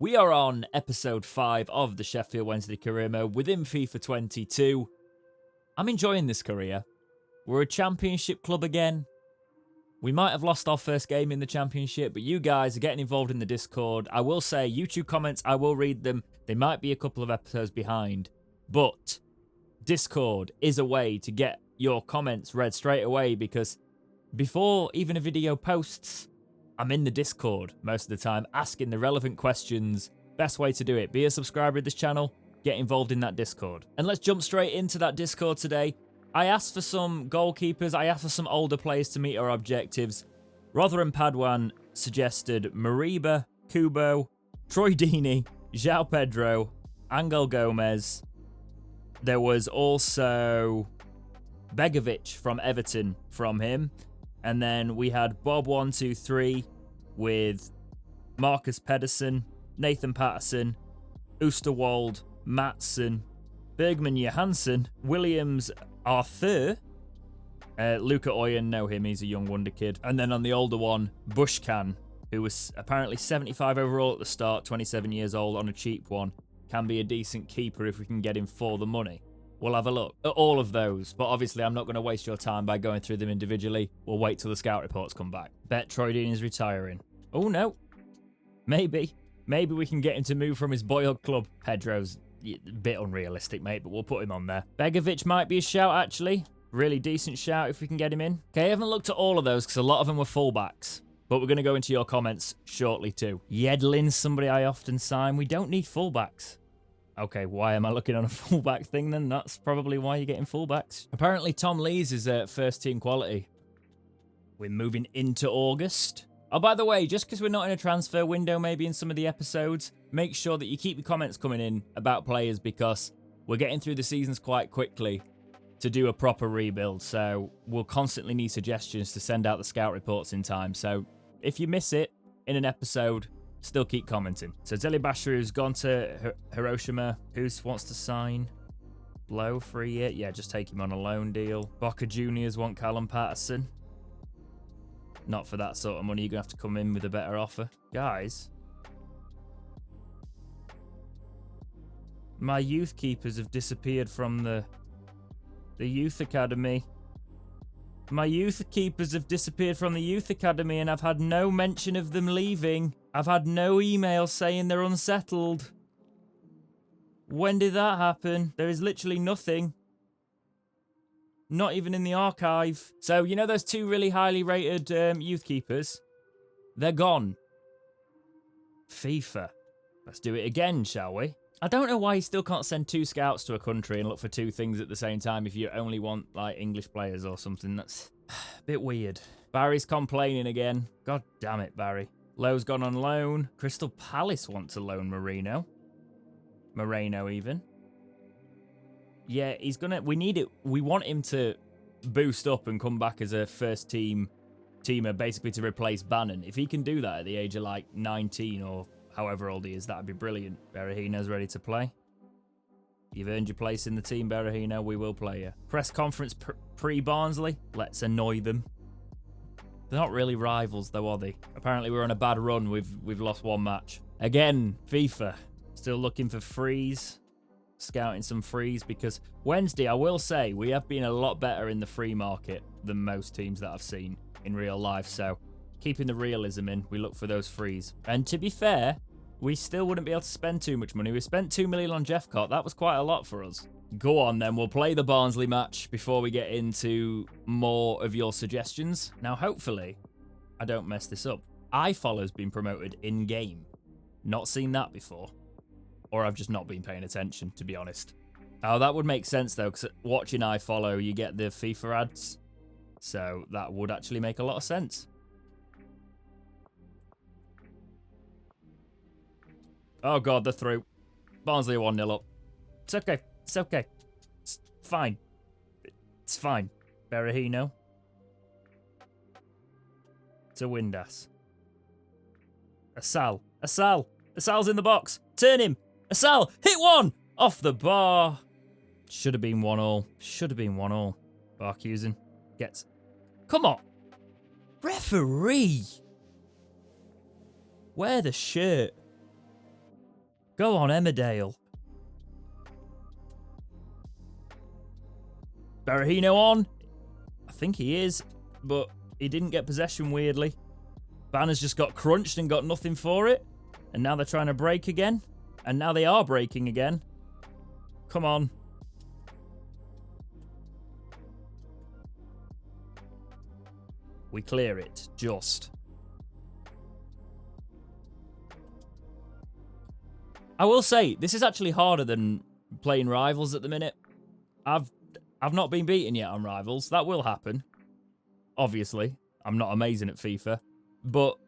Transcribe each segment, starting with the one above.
We are on episode 5 of the Sheffield Wednesday Career Mode within FIFA 22. I'm enjoying this career. We're a championship club again. We might have lost our first game in the championship, but you guys are getting involved in the Discord. I will say, YouTube comments, I will read them. They might be a couple of episodes behind, but Discord is a way to get your comments read straight away, because before even a video posts, I'm in the Discord most of the time, asking the relevant questions. Best way to do it, be a subscriber of this channel, get involved in that Discord. And let's jump straight into that Discord today. I asked for some goalkeepers, I asked for some older players to meet our objectives. Rotherham Padwan suggested Mariba, Kubo, Troy Deeney, João Pedro, Angel Gomez. There was also Begovic from Everton from him. And then we had Bob123 with Marcus Pedersen, Nathan Patterson, Oosterwald, Matson, Bergman Johansson, Williams Arthur, Luca Oyen, know him, he's a young wonder kid. And then on the older one, Bushkan, who was apparently 75 overall at the start, 27 years old on a cheap one. Can be a decent keeper if we can get him for the money. We'll have a look at all of those, but obviously I'm not going to waste your time by going through them individually. We'll wait till the scout reports come back. Bet Troy Deeney is retiring. Oh no. Maybe we can get him to move from his boyhood club. Pedro's a bit unrealistic, mate, but we'll put him on there. Begovic might be a shout, actually. Really decent shout if we can get him in. Okay, I haven't looked at all of those because a lot of them were fullbacks, but we're going to go into your comments shortly too. Yedlin's somebody I often sign. We don't need fullbacks. Okay, why am I looking on a fullback thing then? That's probably why you're getting fullbacks. Apparently Tom Lees is first team quality. We're moving into August. Oh, by the way, just because we're not in a transfer window maybe in some of the episodes, make sure that you keep your comments coming in about players, because we're getting through the seasons quite quickly to do a proper rebuild. So we'll constantly need suggestions to send out the scout reports in time. So if you miss it in an episode, still keep commenting. So Deli Basharu's gone to Hiroshima. Who wants to sign? Blow free it? Yeah, just take him on a loan deal. Boca Juniors want Callum Patterson. Not for that sort of money. You're going to have to come in with a better offer. Guys, my youth keepers have disappeared from the youth academy. My youth keepers have disappeared from the youth academy, and I've had no mention of them leaving. I've had no email saying they're unsettled. When did that happen? There is literally nothing. Not even in the archive. So, you know those two really highly rated youth keepers? They're gone. FIFA. Let's do it again, shall we? I don't know why you still can't send 2 scouts to a country and look for 2 things at the same time if you only want, like, English players or something. That's a bit weird. Barry's complaining again. God damn it, Barry. Lowe's gone on loan. Crystal Palace want to loan Moreno even. Yeah, he's gonna... We need it. We want him to boost up and come back as a first teamer, basically to replace Bannon. If he can do that at the age of, like, 19 or however old he is, that'd be brilliant. Berahino's ready to play. You've earned your place in the team, Berahino. We will play you. Press conference pre-Barnsley. Let's annoy them. They're not really rivals, though, are they? Apparently, we're on a bad run. We've lost 1 match. Again, FIFA. Still looking for frees. Scouting some frees, because Wednesday, I will say, we have been a lot better in the free market than most teams that I've seen in real life. So, keeping the realism in, we look for those frees. And to be fair, we still wouldn't be able to spend too much money. We spent 2 million on Jeffcott. That was quite a lot for us. Go on then, we'll play the Barnsley match before we get into more of your suggestions. Now, hopefully, I don't mess this up. iFollow's been promoted in-game. Not seen that before. Or I've just not been paying attention, to be honest. Oh, that would make sense, though, because watching iFollow, you get the FIFA ads. So that would actually make a lot of sense. Oh, God, they're through. Barnsley are 1-0 up. It's okay. It's okay. It's fine. It's fine. Berahino. To Windass. Asal. Asal's in the box. Turn him. Asal. Hit one. Off the bar. Should have been 1-1. Should have been 1-1. Barkhusen gets... Come on. Referee. Wear the shirt. Go on, Emmerdale. Berahino on. I think he is, but he didn't get possession, weirdly. Banner's just got crunched and got nothing for it. And now they're trying to break again. And now they are breaking again. Come on. We clear it, just. I will say, this is actually harder than playing Rivals at the minute. I've not been beaten yet on Rivals. That will happen. Obviously. I'm not amazing at FIFA. But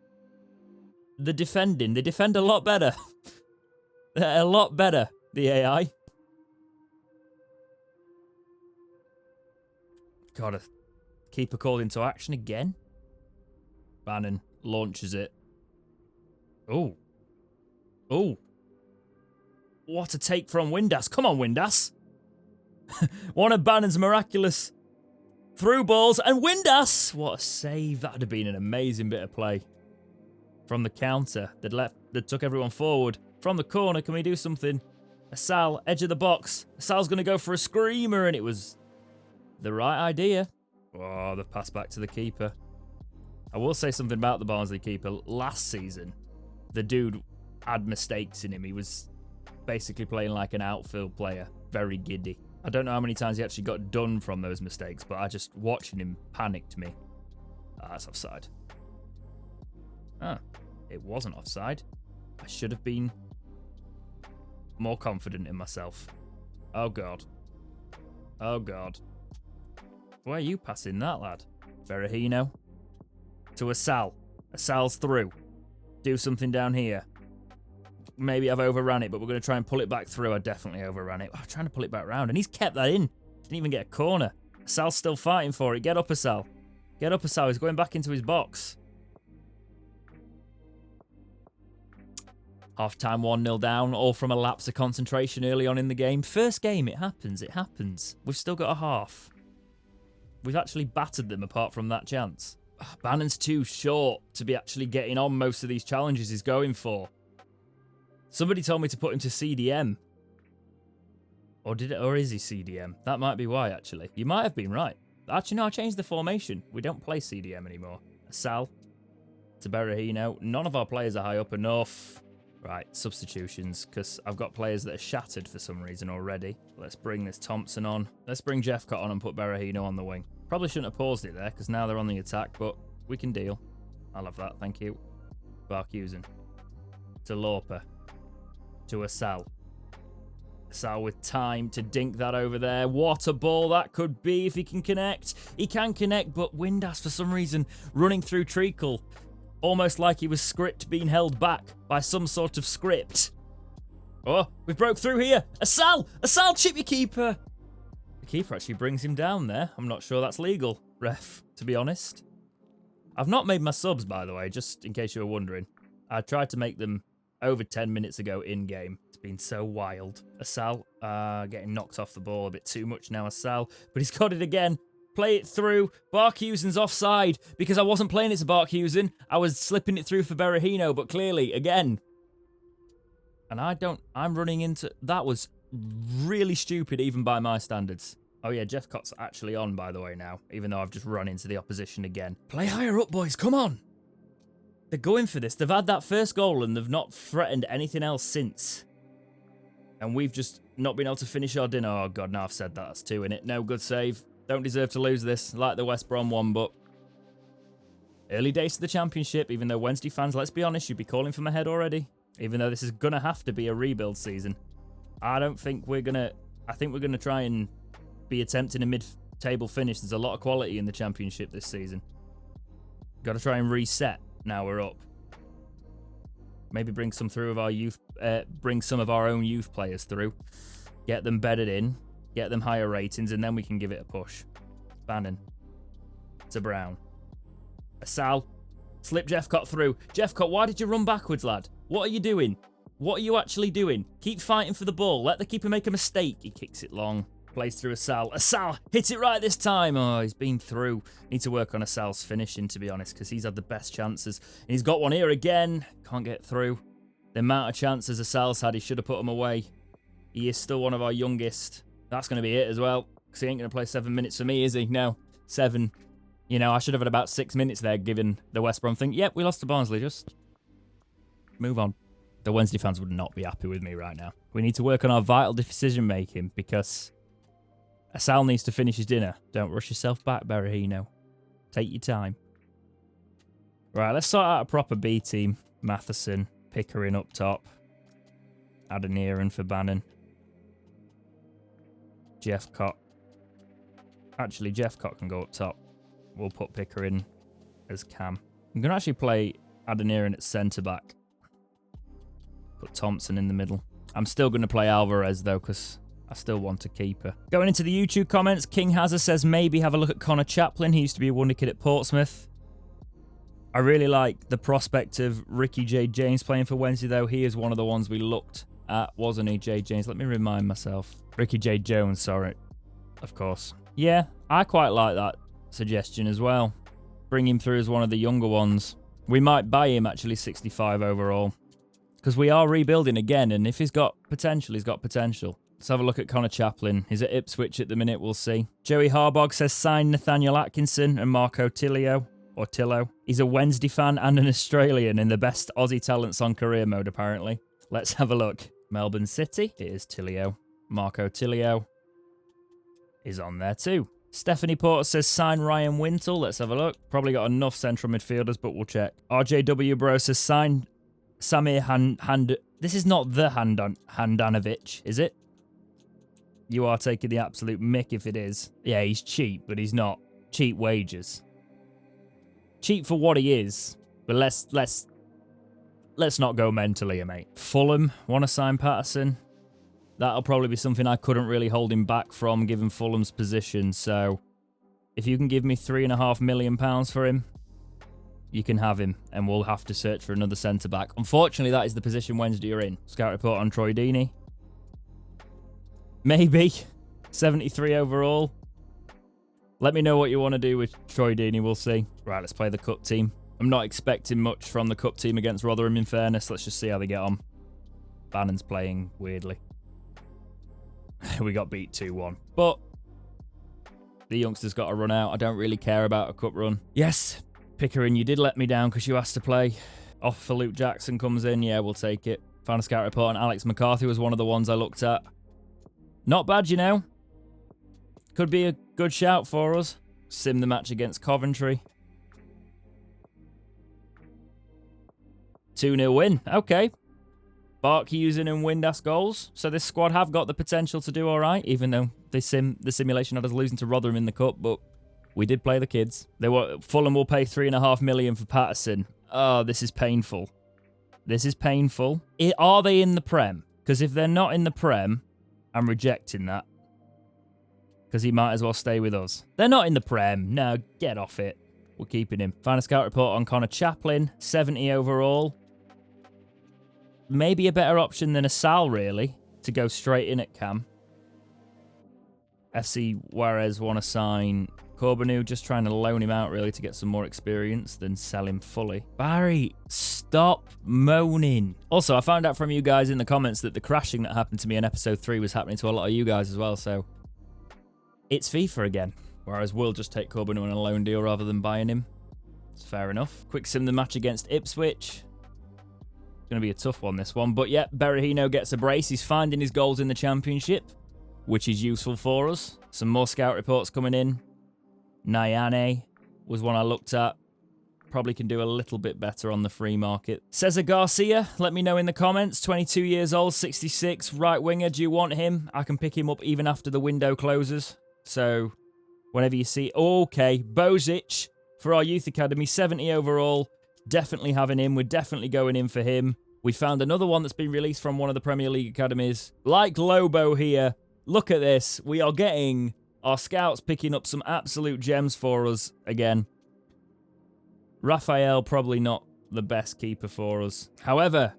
the defending, they defend a lot better. They're a lot better, the AI. Gotta keep a call into action again. Bannon launches it. Oh. Oh. What a take from Windass. Come on, Windass. One of Bannon's miraculous through balls. And Windass! What a save. That would have been an amazing bit of play. From the counter that took everyone forward. From the corner, can we do something? Asal, edge of the box. Asal's going to go for a screamer, and it was the right idea. Oh, the pass back to the keeper. I will say something about the Barnsley keeper. Last season, the dude had mistakes in him. He was basically playing like an outfield player. Very giddy. I don't know how many times he actually got done from those mistakes, but I just, watching him, panicked me. Ah, that's offside. Ah, it wasn't offside. I should have been more confident in myself. Oh, God. Oh, God. Why are you passing that, lad? Berahino. To Asal. Asal's through. Do something down here. Maybe I've overran it, but we're going to try and pull it back through. I definitely overran it. I'm trying to pull it back round, and he's kept that in. Didn't even get a corner. Asal's still fighting for it. Get up, Asal. Get up, Asal. He's going back into his box. Half-time 1-0 down, all from a lapse of concentration early on in the game. First game, it happens. It happens. We've still got a half. We've actually battered them apart from that chance. Bannon's too short to be actually getting on most of these challenges he's going for. Somebody told me to put him to CDM. Or is he CDM? That might be why, actually. You might have been right. Actually, no, I changed the formation. We don't play CDM anymore. Asal to Berahino. None of our players are high up enough. Right, substitutions, because I've got players that are shattered for some reason already. Let's bring this Thompson on. Let's bring Jeffcott on and put Berahino on the wing. Probably shouldn't have paused it there, because now they're on the attack, but we can deal. I love that, thank you. Barkhusen. To Lauper. To Asal. Asal with time to dink that over there. What a ball that could be if he can connect. He can connect, but Windass, for some reason, running through Treacle. Almost like he was script being held back by some sort of script. Oh, we broke through here. Asal! Asal, chip your keeper. The keeper actually brings him down there. I'm not sure that's legal, ref, to be honest. I've not made my subs, by the way, just in case you were wondering. I tried to make them over 10 minutes ago in-game. It's been so wild. Asal, getting knocked off the ball a bit too much now, Asal. But he's got it again. Play it through. Barkhusen's offside because I wasn't playing it to Barkhusen. I was slipping it through for Berahino, but clearly, again. And I'm running into... That was really stupid, even by my standards. Oh yeah, Jeffcott's actually on, by the way, now, even though I've just run into the opposition again. Play higher up, boys. Come on. They're going for this. They've had that first goal and they've not threatened anything else since. And we've just not been able to finish our dinner. Oh, God, now I've said that. That's 2 innit. No, good save. Don't deserve to lose this, like the West Brom one, but early days to the Championship, even though Wednesday fans, let's be honest, you'd be calling for my head already, even though this is going to have to be a rebuild season. I think we're going to try and be attempting a mid-table finish. There's a lot of quality in the Championship this season. Got to try and reset now we're up. Maybe bring some through of our youth, bring some of our own youth players through, get them bedded in. Get them higher ratings, and then we can give it a push. Bannon. To Brown. Asal. Slip Jeffcott through. Jeffcott, why did you run backwards, lad? What are you doing? What are you actually doing? Keep fighting for the ball. Let the keeper make a mistake. He kicks it long. Plays through Asal. Asal, hit it right this time. Oh, he's been through. Need to work on Asal's finishing, to be honest, because he's had the best chances. And he's got one here again. Can't get through. The amount of chances Asal's had, he should have put them away. He is still one of our youngest. That's going to be it as well, because he ain't going to play 7 minutes for me, is he? No, 7. You know, I should have had about 6 minutes there, given the West Brom thing. Yep, we lost to Barnsley. Just move on. The Wednesday fans would not be happy with me right now. We need to work on our vital decision-making, because Asal needs to finish his dinner. Don't rush yourself back, Berahino. Take your time. Right, let's sort out a proper B team. Matheson, Pickering up top. Adeniran for Bannon. Jeffcott. Actually, Jeffcott can go up top. We'll put Pickering as cam. I'm going to actually play Adeniran at centre-back. Put Thompson in the middle. I'm still going to play Alvarez, though, because I still want a keeper. Going into the YouTube comments, King Hazard says maybe have a look at Connor Chaplin. He used to be a wonder kid at Portsmouth. I really like the prospect of Ricky J. James playing for Wednesday, though. He is one of the ones we looked at, wasn't he, J. James? Let me remind myself. Ricky J. Jones, sorry. Of course. Yeah, I quite like that suggestion as well. Bring him through as one of the younger ones. We might buy him, actually, 65 overall. Because we are rebuilding again, and if he's got potential, he's got potential. Let's have a look at Connor Chaplin. He's at Ipswich at the minute, we'll see. Joey Harbog says sign Nathaniel Atkinson and Marco Tilio. Or Tillo. He's a Wednesday fan and an Australian in the best Aussie talents on career mode, apparently. Let's have a look. Melbourne City. It is Tilio. Marco Tilio is on there too. Stephanie Porter says sign Ryan Wintle. Let's have a look. Probably got enough central midfielders, but we'll check. RJW Bro says sign Samir This is not the Handanovic, is it? You are taking the absolute mick if it is. Yeah, he's cheap, but he's not cheap wages. Cheap for what he is, but let's not go mentally here, mate. Fulham want to sign Patterson. That'll probably be something I couldn't really hold him back from, given Fulham's position. So, if you can give me £3.5 million for him, you can have him, and we'll have to search for another centre-back. Unfortunately, that is the position Wednesday are in. Scout report on Troy Deeney. Maybe. 73 overall. Let me know what you want to do with Troy Deeney, we'll see. Right, let's play the Cup team. I'm not expecting much from the Cup team against Rotherham, in fairness. Let's just see how they get on. Bannon's playing weirdly. We got beat 2-1. But the youngsters got to run out. I don't really care about a Cup run. Yes, Pickering, you did let me down because you asked to play. Off for Luke Jackson comes in. Yeah, we'll take it. Final scout report on Alex McCarthy was one of the ones I looked at. Not bad, you know. Could be a good shout for us. Sim the match against Coventry. 2-0 win. Okay. Bark using and Windass goals. So this squad have got the potential to do all right, even though the simulation had us losing to Rotherham in the Cup, but we did play the kids. Fulham will pay £3.5 million for Patterson. Oh, this is painful. This is painful. Are they in the Prem? Because if they're not in the Prem, I'm rejecting that. Because he might as well stay with us. They're not in the Prem. No, get off it. We're keeping him. Final scout report on Connor Chaplin. 70 overall. Maybe a better option than a Sal, really, to go straight in at Cam. FC Juarez want to sign Corbanu, just trying to loan him out, really, to get some more experience than sell him fully. Barry, stop moaning. Also, I found out from you guys in the comments that the crashing that happened to me in episode 3 was happening to a lot of you guys as well, so it's FIFA again. Whereas we'll just take Corbanu on a loan deal rather than buying him. It's fair enough. Quick sim the match against Ipswich. Going to be a tough one, this one. But yeah, Berahino gets a brace. He's finding his goals in the Championship, which is useful for us. Some more scout reports coming in. Nyane was one I looked at. Probably can do a little bit better on the free market. Cesar Garcia, let me know in the comments. 22 years old, 66, right winger. Do you want him? I can pick him up even after the window closes. So whenever you see... Okay, Bozic for our youth academy, 70 overall. Definitely having him. We're definitely going in for him. We found another one that's been released from one of the Premier League academies. Like Lobo here. Look at this. We are getting our scouts picking up some absolute gems for us again. Raphael, probably not the best keeper for us. However,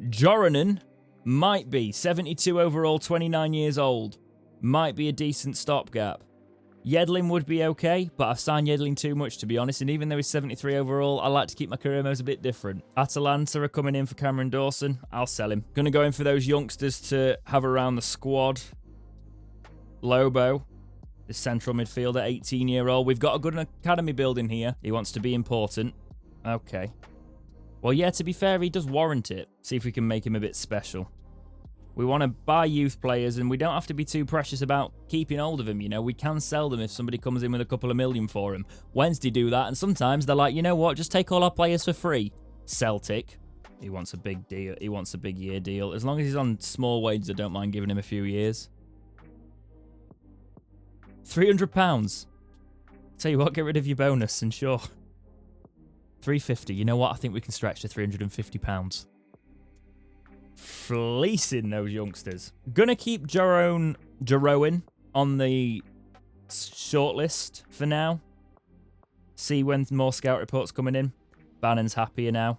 Joronen might be. 72 overall, 29 years old. Might be a decent stopgap. Yedlin would be okay, but I've signed Yedlin too much, to be honest. And even though he's 73 overall, I like to keep my career modes a bit different. Atalanta are coming in for Cameron Dawson. I'll sell him. Going to go in for those youngsters to have around the squad. Lobo, the central midfielder, 18-year-old. We've got a good academy building here. He wants to be important. Okay. Well, yeah, to be fair, he does warrant it. See if we can make him a bit special. We want to buy youth players, and we don't have to be too precious about keeping hold of them, you know. We can sell them if somebody comes in with a couple of million for them. Wednesday do that, and sometimes they're like, you know what, just take all our players for free. Celtic. He wants a big deal. He wants a big year deal. As long as he's on small wages, I don't mind giving him a few years. £300. Tell you what, get rid of your bonus, and sure. 350. You know what? I think we can stretch to £350. Fleecing those youngsters. Gonna keep Jeroen on the shortlist for now. See when more scout reports coming in. Bannon's happier now.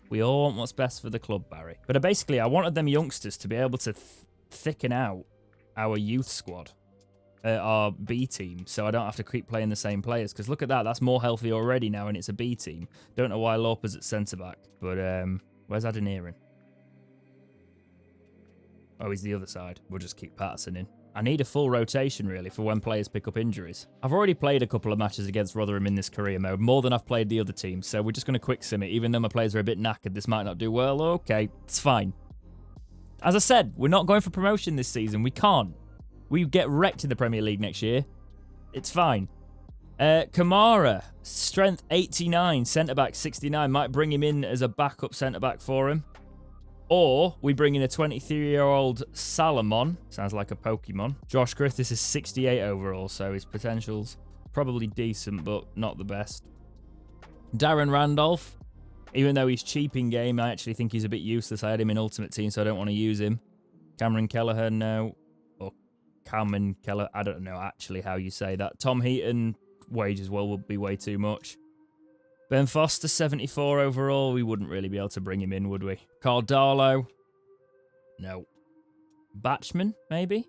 We all want what's best for the club, Barry. But basically, I wanted them youngsters to be able to thicken out our youth squad. Our B team, so I don't have to keep playing the same players. Because look at that, that's more healthy already now, and it's a B team. Don't know why Lorpa's at centre-back. But, where's Adeniran? Oh, he's the other side. We'll just keep Patterson in. I need a full rotation, really, for when players pick up injuries. I've already played a couple of matches against Rotherham in this career mode, more than I've played the other teams, so we're just going to quick sim it. Even though my players are a bit knackered, this might not do well. Okay, it's fine. As I said, we're not going for promotion this season. We can't. We get wrecked in the Premier League next year. It's fine. Kamara, strength 89, centre-back 69. Might bring him in as a backup centre-back for him. Or we bring in a 23-year-old Salomon. Sounds like a Pokemon. Josh Griffiths is 68 overall, so his potential's probably decent, but not the best. Darren Randolph, even though he's cheap in game, I actually think he's a bit useless. I had him in Ultimate Team, so I don't want to use him. Cameron Kelleher, no. Or Cameron Kelleher, I don't know actually how you say that. Tom Heaton, wages will be way too much. Ben Foster, 74 overall. We wouldn't really be able to bring him in, would we? Carl Darlow. No. Batchman, maybe?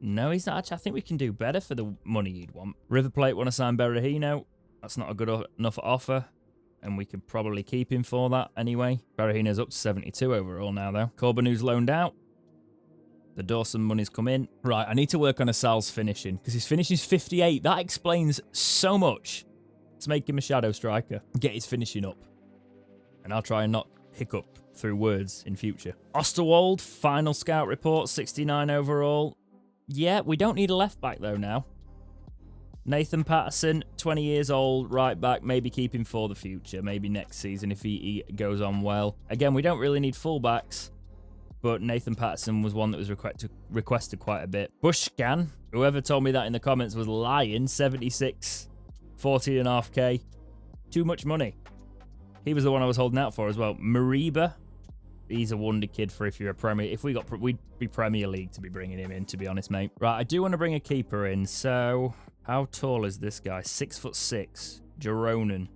No, he's not. Actually, I think we can do better for the money you'd want. River Plate want to sign Berahino. That's not a good enough offer. And we could probably keep him for that anyway. Berahino's up to 72 overall now, though. Corbin, who's loaned out. The Dawson money's come in. Right, I need to work on Asal's finishing, because his finishing's 58. That explains so much. Let's make him a shadow striker. Get his finishing up. And I'll try and not hiccup through words in future. Osterwald, final scout report, 69 overall. Yeah, we don't need a left back, though, now. Nathan Patterson, 20 years old, right back. Maybe keep him for the future. Maybe next season if he goes on well. Again, we don't really need fullbacks. But Nathan Patterson was one that was requested quite a bit. Bushcan, whoever told me that in the comments was lying. 76, 40.5k. Too much money. He was the one I was holding out for as well. Mariba, he's a wonder kid for if you're a Premier. If we'd be Premier League to be bringing him in, to be honest, mate. Right, I do want to bring a keeper in. So, how tall is this guy? 6'6". Jeroen.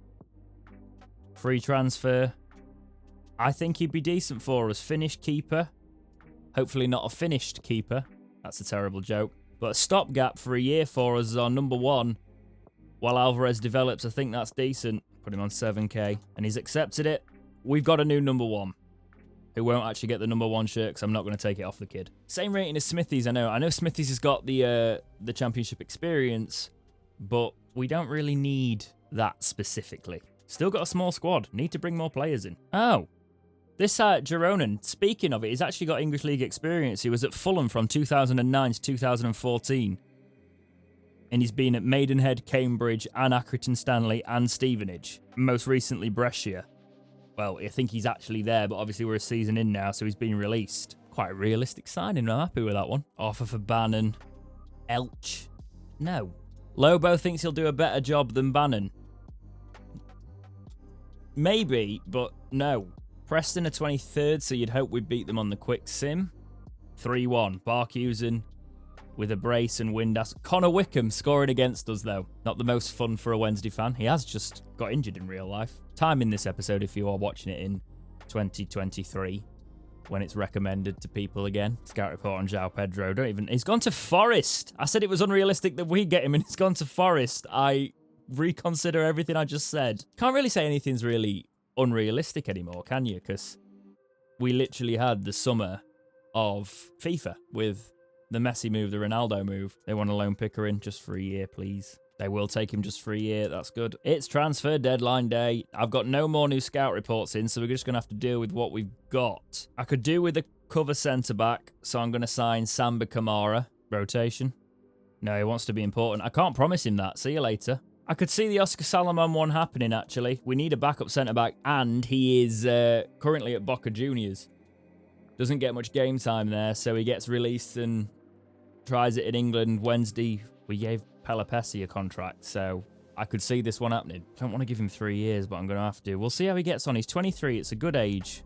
Free transfer. I think he'd be decent for us. Finished keeper. Hopefully not a finished keeper. That's a terrible joke. But a stopgap for a year for us is our number one. While Alvarez develops, I think that's decent. Put him on 7k. And he's accepted it. We've got a new number one. Who won't actually get the number one shirt because I'm not going to take it off the kid. Same rating as Smithies, I know. I know Smithies has got the championship experience. But we don't really need that specifically. Still got a small squad. Need to bring more players in. Oh. This Jeroen, speaking of it, he's actually got English League experience. He was at Fulham from 2009 to 2014. And he's been at Maidenhead, Cambridge, and Accrington Stanley, and Stevenage. Most recently, Brescia. Well, I think he's actually there, but obviously we're a season in now, so he's been released. Quite a realistic signing. I'm happy with that one. Offer for Bannon. Elch. No. Lobo thinks he'll do a better job than Bannon. Maybe, but no. Preston are 23rd, so you'd hope we'd beat them on the quick sim. 3-1. Barkhusen with a brace and Windass. Connor Wickham scoring against us, though. Not the most fun for a Wednesday fan. He has just got injured in real life. Time in this episode if you are watching it in 2023. when it's recommended to people again. Scout report on João Pedro. He's gone to Forest. I said it was unrealistic that we get him and he's gone to Forest. I reconsider everything I just said. Can't really say anything's really unrealistic anymore, can you? Because we literally had the summer of FIFA with the Messi move, the Ronaldo move. They want a loan picker in just for a year, please. They will take him just for a year. That's good. It's transfer deadline day. I've got no more new scout reports in, so we're just going to have to deal with what we've got. I could do with a cover centre-back, so I'm going to sign Samba Kamara. Rotation. No, he wants to be important. I can't promise him that. See you later. I could see the Oscar Salomon one happening, actually. We need a backup centre-back, and he is currently at Boca Juniors. Doesn't get much game time there, so he gets released and tries it in England. Wednesday, we gave Pelopessi a contract, so I could see this one happening. Don't want to give him 3 years, but I'm going to have to. We'll see how he gets on. He's 23. It's a good age.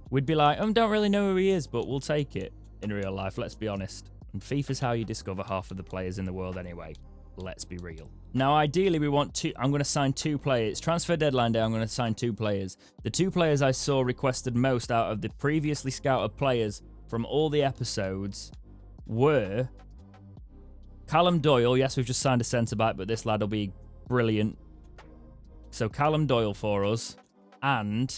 We'd be like, don't really know who he is, but we'll take it in real life. Let's be honest. And FIFA's how you discover half of the players in the world anyway. Let's be real. Now, ideally, we want two. I'm going to sign 2 players. Transfer deadline day, I'm going to sign 2 players. The 2 players I saw requested most out of the previously scouted players from all the episodes were Callum Doyle. Yes, we've just signed a centre-back, but this lad will be brilliant. So Callum Doyle for us. And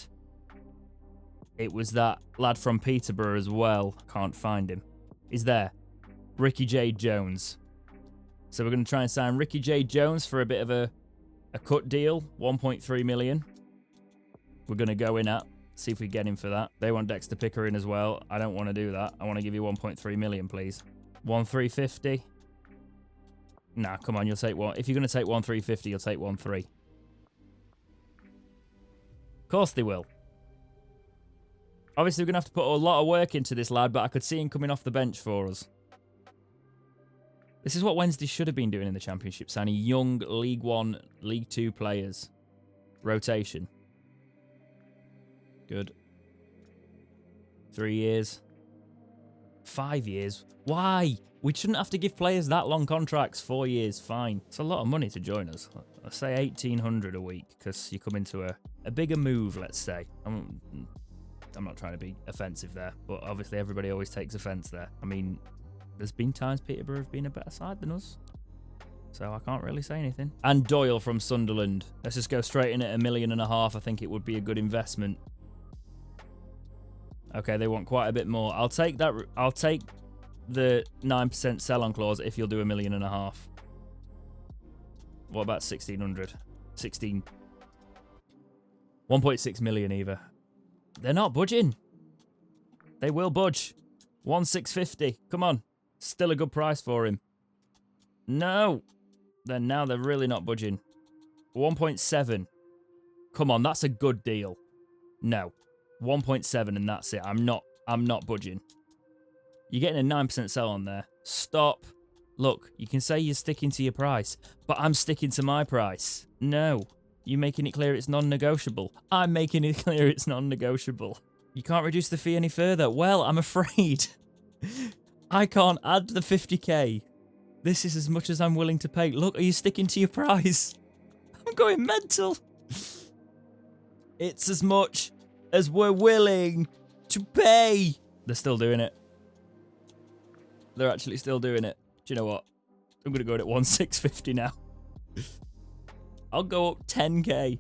it was that lad from Peterborough as well. Can't find him. He's there. Ricky J. Jones. So we're going to try and sign Ricky J. Jones for a bit of a cut deal. 1.3 million. We're going to go in at. See if we get him for that. They want Dexter Pickering as well. I don't want to do that. I want to give you 1.3 million, please. 1,350. Nah, come on, you'll take one. If you're going to take 1,350, you'll take 1,3. Of course they will. Obviously, we're going to have to put a lot of work into this lad, but I could see him coming off the bench for us. This is what Wednesday should have been doing in the Championship, signing young League 1, League 2 players. Rotation. Good. 3 years. 5 years. Why? We shouldn't have to give players that long contracts. 4 years, fine. It's a lot of money to join us. Let's say 1,800 a week, because you come into a bigger move, let's say. I'm not trying to be offensive there, but obviously everybody always takes offence there. I mean, there's been times Peterborough have been a better side than us, so I can't really say anything. And Doyle from Sunderland. Let's just go straight in at $1.5 million. I think it would be a good investment. Okay, they want quite a bit more. I'll take that. I'll take the 9% sell-on clause if you'll do $1.5 million. What about 1,600? 16. 1.6 million either. They're not budging. They will budge. 1,650. Come on. Still a good price for him. No. Then now they're really not budging. 1.7. Come on, that's a good deal. No. 1.7 and that's it. I'm not budging. You're getting a 9% sell on there. Stop. Look, you can say you're sticking to your price, but I'm sticking to my price. No. You're making it clear it's non-negotiable. I'm making it clear it's non-negotiable. You can't reduce the fee any further. Well, I'm afraid I can't add the 50k. This is as much as I'm willing to pay. Look, are you sticking to your price? I'm going mental. It's as much as we're willing to pay. They're still doing it. They're actually still doing it. Do you know what? I'm going to go in at 1,650 now. I'll go up 10k.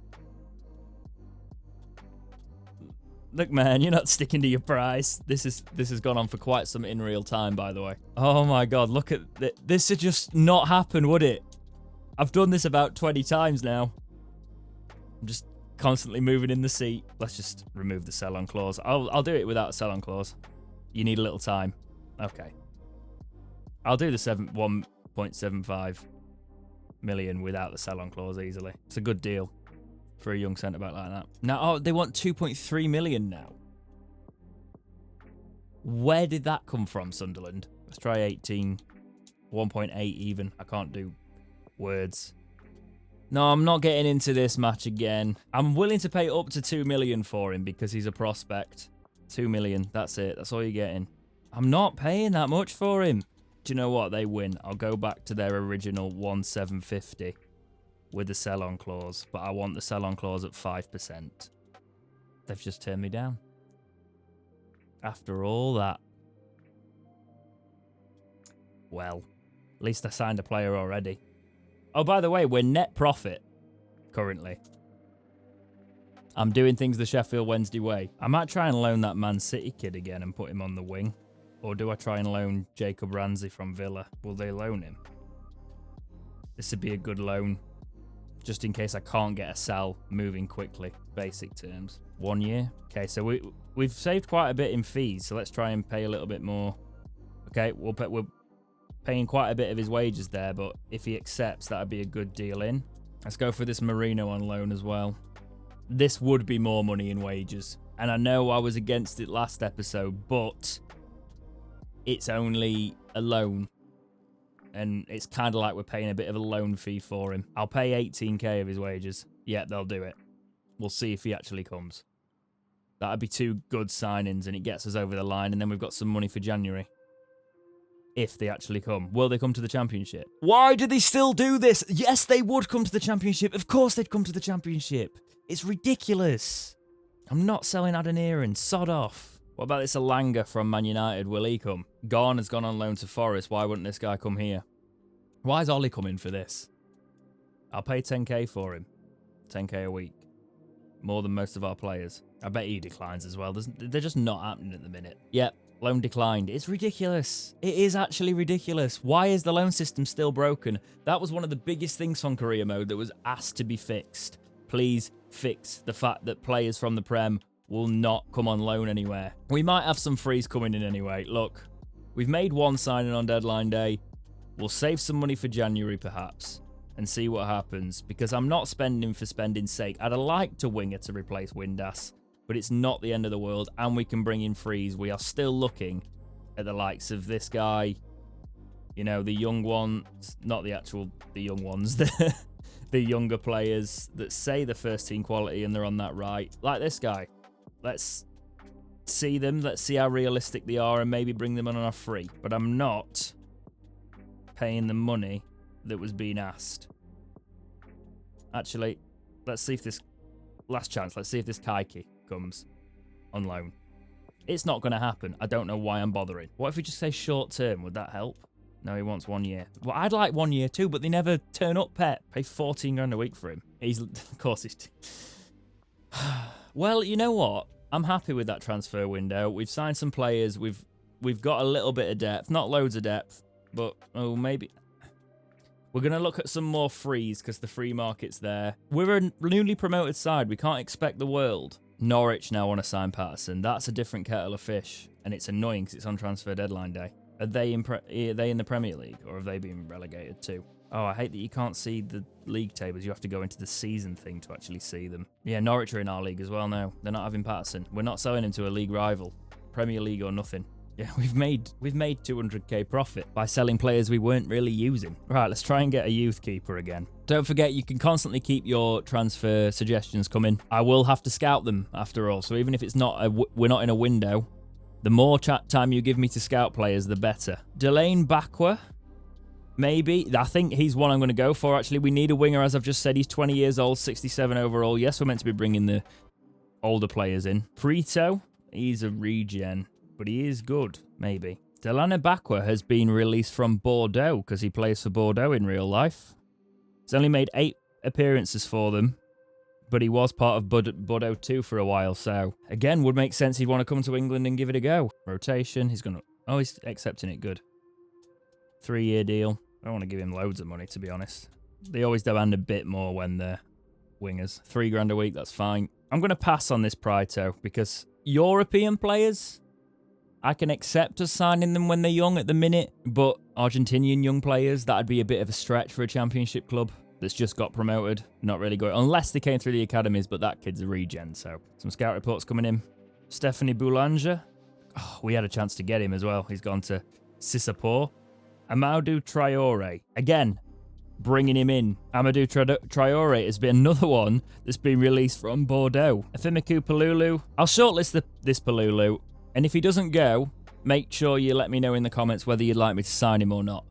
Look, man, you're not sticking to your price. This has gone on for quite some in real time, by the way. Oh my god, look at this. Would just not happen, would it? I've done this about 20 times now. I'm just constantly moving in the seat. Let's just remove the sell-on clause. I'll do it without a sell-on clause. You need a little time. Okay. I'll do the 1.75 million without the sell-on clause easily. It's a good deal for a young centre-back like that. Now, they want 2.3 million now. Where did that come from, Sunderland? Let's try 18. 1.8 even. I can't do words. No, I'm not getting into this match again. I'm willing to pay up to 2 million for him because he's a prospect. 2 million, that's it. That's all you're getting. I'm not paying that much for him. Do you know what? They win. I'll go back to their original 1,750 with the sell-on clause, but I want the sell-on clause at 5%. They've just turned me down. After all that. Well, at least I signed a player already. Oh, by the way, we're net profit currently. I'm doing things the Sheffield Wednesday way. I might try and loan that Man City kid again and put him on the wing. Or do I try and loan Jacob Ramsey from Villa? Will they loan him? This would be a good loan. Just in case I can't get a sell moving quickly. Basic terms. 1 year. Okay, so we've saved quite a bit in fees. So let's try and pay a little bit more. Okay, we're paying quite a bit of his wages there. But if he accepts, that would be a good deal in. Let's go for this Marino on loan as well. This would be more money in wages. And I know I was against it last episode, but it's only a loan. And it's kind of like we're paying a bit of a loan fee for him. I'll pay 18k of his wages. Yeah, they'll do it. We'll see if he actually comes. That'd be 2 good signings and it gets us over the line. And then we've got some money for January. If they actually come. Will they come to the Championship? Why do they still do this? Yes, they would come to the Championship. Of course they'd come to the Championship. It's ridiculous. I'm not selling Adeniran. Sod off. What about this Alanga from Man United? Will he come? Garner's gone on loan to Forest. Why wouldn't this guy come here? Why is Ollie coming for this? I'll pay 10k for him. 10k a week. More than most of our players. I bet he declines as well. They're just not happening at the minute. Yep, loan declined. It's ridiculous. It is actually ridiculous. Why is the loan system still broken? That was one of the biggest things on Career Mode that was asked to be fixed. Please fix the fact that players from the Prem will not come on loan anywhere. We might have some frees coming in anyway. Look, we've made 1 signing on deadline day. We'll save some money for January perhaps and see what happens because I'm not spending for spending's sake. I'd have liked a winger to replace Windass, but it's not the end of the world and we can bring in frees. We are still looking at the likes of this guy, you know, the young ones, not the young ones, the younger players that say the first team quality and they're on that right. Like this guy. Let's see them. Let's see how realistic they are and maybe bring them on a free. But I'm not paying the money that was being asked. Actually, let's see if this... Last chance. Let's see if this Kaiki comes on loan. It's not going to happen. I don't know why I'm bothering. What if we just say short term? Would that help? No, he wants 1 year. Well, I'd like 1 year too, but they never turn up, Pep. Pay 14 grand a week for him. He's, of course, he's... Well, you know what? I'm happy with that transfer window. We've signed some players. We've got a little bit of depth. Not loads of depth, but maybe... We're going to look at some more frees because the free market's there. We're a newly promoted side. We can't expect the world. Norwich now want to sign Patterson. That's a different kettle of fish, and it's annoying because it's on transfer deadline day. Are they in the Premier League, or have they been relegated too? Oh, I hate that you can't see the league tables. You have to go into the season thing to actually see them. Yeah, Norwich are in our league as well now. They're not having Patterson. We're not selling him to a league rival. Premier League or nothing. Yeah, we've made 200k profit by selling players we weren't really using. Right, let's try and get a youth keeper again. Don't forget, you can constantly keep your transfer suggestions coming. I will have to scout them after all. So even if it's not we're not in a window, the more chat time you give me to scout players, the better. Delane Bakwa, maybe. I think he's one I'm going to go for, actually. We need a winger, as I've just said. He's 20 years old, 67 overall. Yes, we're meant to be bringing the older players in. Prito, he's a regen, but he is good, maybe. Delane Bakwa has been released from Bordeaux because he plays for Bordeaux in real life. He's only made 8 appearances for them, but he was part of Bordeaux 2 for a while, so again, would make sense he'd want to come to England and give it a go. Rotation, he's going to... Oh, he's accepting it, good. 3-year deal. I don't want to give him loads of money, to be honest. They always demand a bit more when they're wingers. 3 grand a week, that's fine. I'm going to pass on this Prito because European players, I can accept us signing them when they're young at the minute, but Argentinian young players, that'd be a bit of a stretch for a championship club that's just got promoted. Not really good, unless they came through the academies, but that kid's a regen, so some scout reports coming in. Stephanie Boulanger. Oh, we had a chance to get him as well. He's gone to Sissapore. Amadou Traore. Again, bringing him in. Amadou Traore has been another one that's been released from Bordeaux. Afimiku Palulu. I'll shortlist this Palulu, and if he doesn't go, make sure you let me know in the comments whether you'd like me to sign him or not.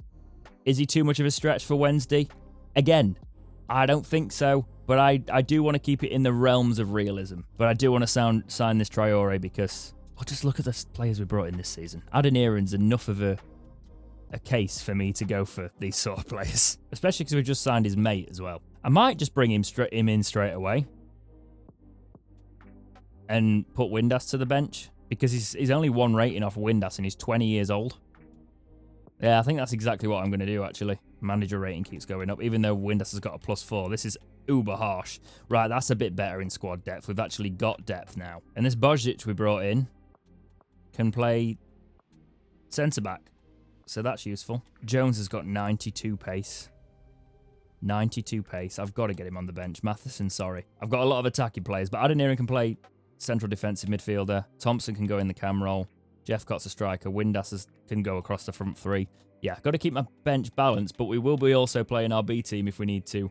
Is he too much of a stretch for Wednesday? Again, I don't think so, but I do want to keep it in the realms of realism. But I do want to sign this Traore because Oh, just look at the players we brought in this season. Adeniran's enough of a case for me to go for these sort of players. Especially because we've just signed his mate as well. I might just bring him in straight away. And put Windass to the bench. Because he's only 1 rating off Windass and he's 20 years old. Yeah, I think that's exactly what I'm going to do, actually. Manager rating keeps going up, even though Windass has got a +4. This is uber harsh. Right, that's a bit better in squad depth. We've actually got depth now. And this Bozic we brought in can play centre-back. So that's useful. Jones has got 92 pace. 92 pace. I've got to get him on the bench. Matheson, sorry. I've got a lot of attacking players, but Adeniran can play central defensive midfielder. Thompson can go in the cam role. Jephcott's a striker. Windass can go across the front 3. Yeah, got to keep my bench balanced, but we will be also playing our B team if we need to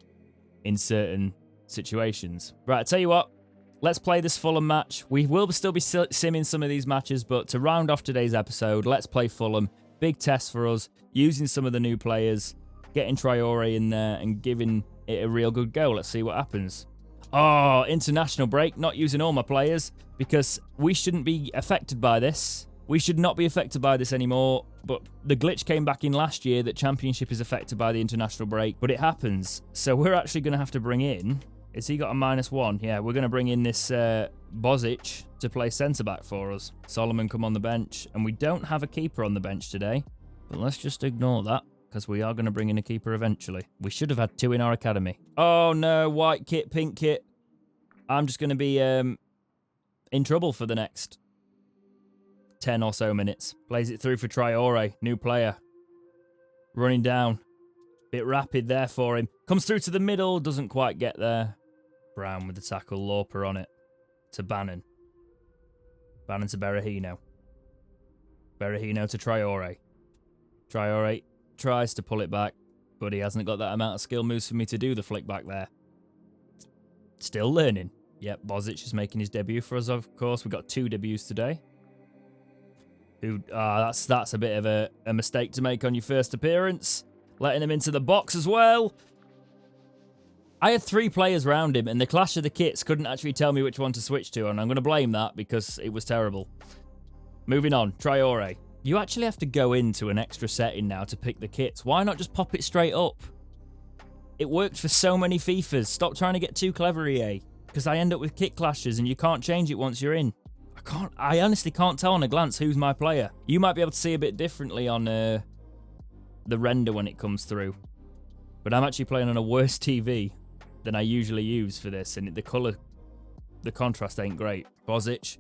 in certain situations. Right, I tell you what. Let's play this Fulham match. We will still be simming some of these matches, but to round off today's episode, let's play Fulham. Big test for us, using some of the new players, getting Traore in there and giving it a real good go. Let's see what happens. Oh, international break, not using all my players because we shouldn't be affected by this. We should not be affected by this anymore, but the glitch came back in last year that Championship is affected by the international break, but it happens. So we're actually going to have to bring in... Has he got a -1? Yeah, we're going to bring in this Bozic to play centre-back for us. Solomon come on the bench, and we don't have a keeper on the bench today, but let's just ignore that, because we are going to bring in a keeper eventually. We should have had 2 in our academy. Oh no, white kit, pink kit. I'm just going to be in trouble for the next 10 or so minutes. Plays it through for Traore, new player. Running down. Bit rapid there for him. Comes through to the middle, doesn't quite get there. Brown with the tackle, Lauper on it. To Bannon. Bannon to Berahino. Berahino to Traore. Traore tries to pull it back, but he hasn't got that amount of skill moves for me to do the flick back there. Still learning. Yep, Bozic is making his debut for us, of course. We've got 2 debuts today. That's a bit of a mistake to make on your first appearance. Letting him into the box as well. I had 3 players around him, and the clash of the kits couldn't actually tell me which one to switch to, and I'm going to blame that because it was terrible. Moving on, Traore. You actually have to go into an extra setting now to pick the kits. Why not just pop it straight up? It worked for so many FIFAs. Stop trying to get too clever, EA. Because I end up with kit clashes, and you can't change it once you're in. I honestly can't tell on a glance who's my player. You might be able to see a bit differently on the render when it comes through. But I'm actually playing on a worse TV than I usually use for this, and the contrast ain't great. Bozic,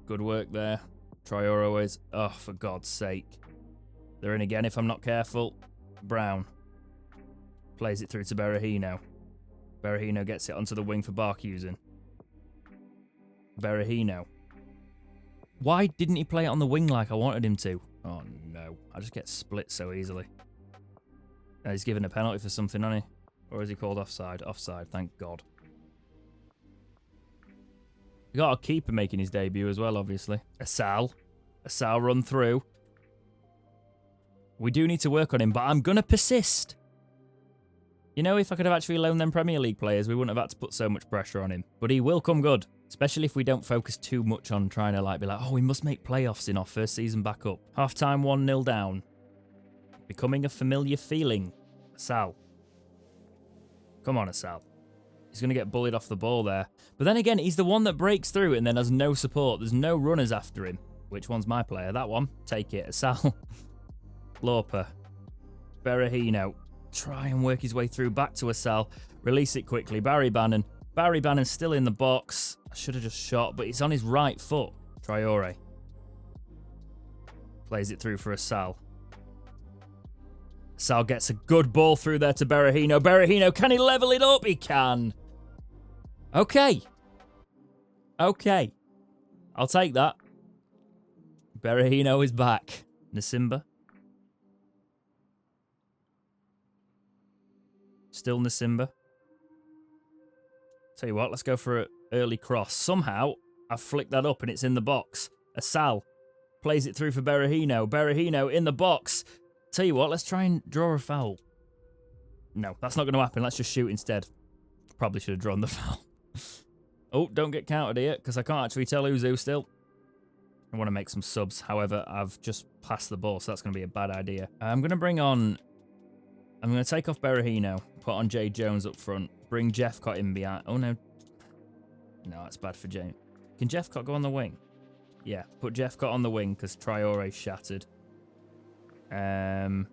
good work there. Traore always, oh, for God's sake. They're in again if I'm not careful. Brown plays it through to Berahino. Berahino gets it onto the wing for Barkhuizen. Berahino. Why didn't he play it on the wing like I wanted him to? Oh no, I just get split so easily. He's given a penalty for something, hasn't he? Or is he called offside? Offside, thank God. We got our keeper making his debut as well, obviously. Asal run through. We do need to work on him, but I'm going to persist. You know, if I could have actually loaned them Premier League players, we wouldn't have had to put so much pressure on him. But he will come good. Especially if we don't focus too much on trying to be like, oh, we must make playoffs in our first season back up. Half-time 1-0 down. Becoming a familiar feeling. Asal. Come on, Asal. He's going to get bullied off the ball there. But then again, he's the one that breaks through and then has no support. There's no runners after him. Which one's my player? That one. Take it. Asal. Lauper. Berahino. Try and work his way through back to Asal. Release it quickly. Barry Bannon. Barry Bannon's still in the box. I should have just shot, but it's on his right foot. Traore. Plays it through for Asal. Asal gets a good ball through there to Berahino. Berahino, can he level it up? He can. Okay. Okay. I'll take that. Berahino is back. Nasimba. Still Nasimba. Tell you what, let's go for an early cross. Somehow, I've flicked that up and it's in the box. Asal plays it through for Berahino. Berahino in the box. Tell you what, let's try and draw a foul. No, that's not going to happen. Let's just shoot instead. Probably should have drawn the foul. Oh, don't get countered here, because I can't actually tell who's who still. I want to make some subs. However, I've just passed the ball, so that's going to be a bad idea. I'm going to bring on... I'm going to take off Berahino, put on Jay Jones up front, bring Jeffcott in behind. Oh, no. No, that's bad for James. Can Jeffcott go on the wing? Yeah, put Jeffcott on the wing because Traore's shattered. And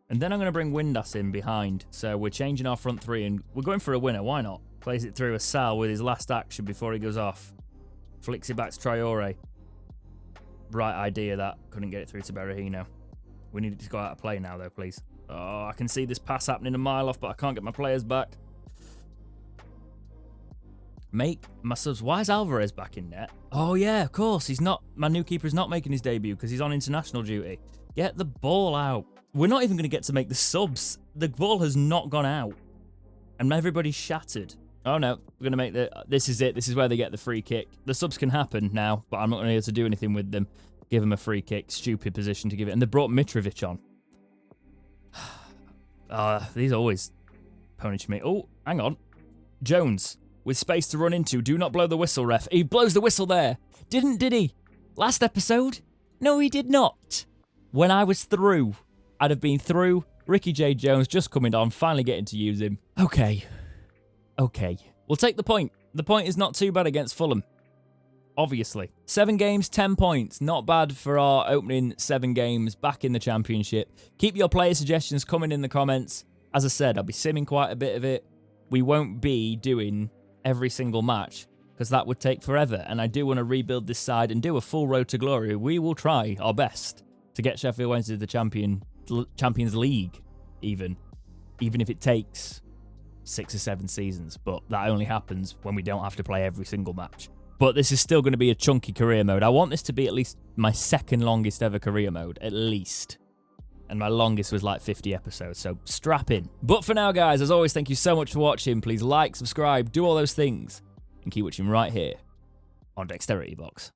then I'm going to bring Windass in behind. So we're changing our front three and we're going for a winner. Why not? Plays it through a Sal with his last action before he goes off. Flicks it back to Traore. Right idea that. Couldn't get it through to Berahino. We need it to go out of play now though, please. Oh, I can see this pass happening a mile off, but I can't get my players back. Make my subs. Why is Alvarez back in net? Oh yeah, of course. He's not. My new keeper's not making his debut because he's on international duty. Get the ball out. We're not even going to get to make the subs. The ball has not gone out. And everybody's shattered. Oh no, we're going to make the... This is it. This is where they get the free kick. The subs can happen now, but I'm not going to be able to do anything with them. Give them a free kick. Stupid position to give it. And they brought Mitrovic on. These always punish me. Oh, hang on. Jones, with space to run into. Do not blow the whistle, ref. He blows the whistle there. Did he? Last episode? No, he did not. When I was through, I'd have been through. Ricky J. Jones just coming on, finally getting to use him. Okay. We'll take the point. The point is not too bad against Fulham. Obviously. 7 games, 10 points. Not bad for our opening 7 games back in the Championship. Keep your player suggestions coming in the comments. As I said, I'll be simming quite a bit of it. We won't be doing every single match because that would take forever. And I do want to rebuild this side and do a full road to glory. We will try our best to get Sheffield Wednesday to the Champions League, even if it takes 6 or 7 seasons. But that only happens when we don't have to play every single match. But this is still going to be a chunky career mode. I want this to be at least my 2nd longest ever career mode, at least. And my longest was like 50 episodes, so strap in. But for now, guys, as always, thank you so much for watching. Please like, subscribe, do all those things, and keep watching right here on Dexterity Box.